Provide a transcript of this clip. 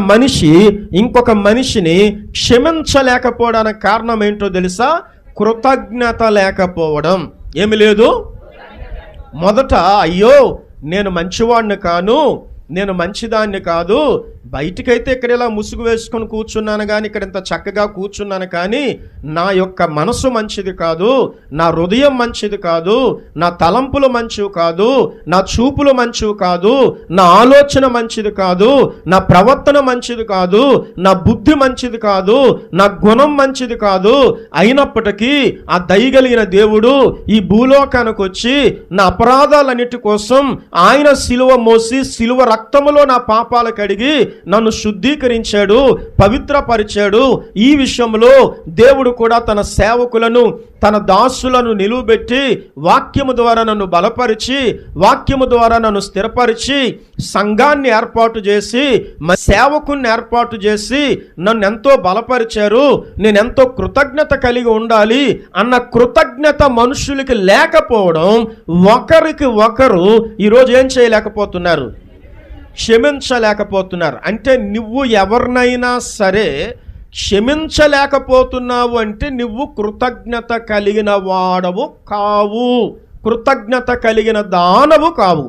మనిషి ఇంకొక మనిషిని క్షమించలేకపోవడానికి కారణం ఏంటో తెలుసా? కృతజ్ఞత లేకపోవడం. ఏమి లేదు. మొదట అయ్యో నేను మంచివాడిని కాను, నేను మంచిదాన్ని కాదు, బయటికైతే ఇక్కడ ఇలా ముసుగు వేసుకొని కూర్చున్నాను కానీ ఇక్కడ ఇంత చక్కగా కూర్చున్నాను కానీ నా యొక్క మనసు మంచిది కాదు, నా హృదయం మంచిది కాదు, నా తలంపులు మంచివి కాదు, నా చూపులు మంచివి కాదు, నా ఆలోచన మంచిది కాదు, నా ప్రవర్తన మంచిది కాదు, నా బుద్ధి మంచిది కాదు, నా గుణం మంచిది కాదు. అయినప్పటికీ ఆ దయగలిగిన దేవుడు ఈ భూలోకానికి వచ్చి నా అపరాధాలన్నిటి కోసం ఆయన సిలువ మోసి సిలువ రక్తములో నా పాపాలు కడిగి నన్ను శుద్ధీకరించాడు, పవిత్రపరిచాడు. ఈ విషయంలో దేవుడు కూడా తన సేవకులను, తన దాసులను నిలువబెట్టి వాక్యము ద్వారా నన్ను బలపరిచి, వాక్యము ద్వారా నన్ను స్థిరపరిచి, సంఘాన్ని ఏర్పాటు చేసి, సేవకుని ఏర్పాటు చేసి నన్ను ఎంతో బలపరిచారు. నేను ఎంతో కృతజ్ఞత కలిగి ఉండాలి అన్న కృతజ్ఞత మనుషులకి లేకపోవడం, ఒకరికి ఒకరు ఈరోజు ఏం చేయలేకపోతున్నారు? క్షమించలేకపోతున్నారు. అంటే నువ్వు ఎవరినైనా సరే క్షమించలేకపోతున్నావు అంటే నువ్వు కృతజ్ఞత కలిగిన వాడవు కావు, కృతజ్ఞత కలిగిన దానవు కావు.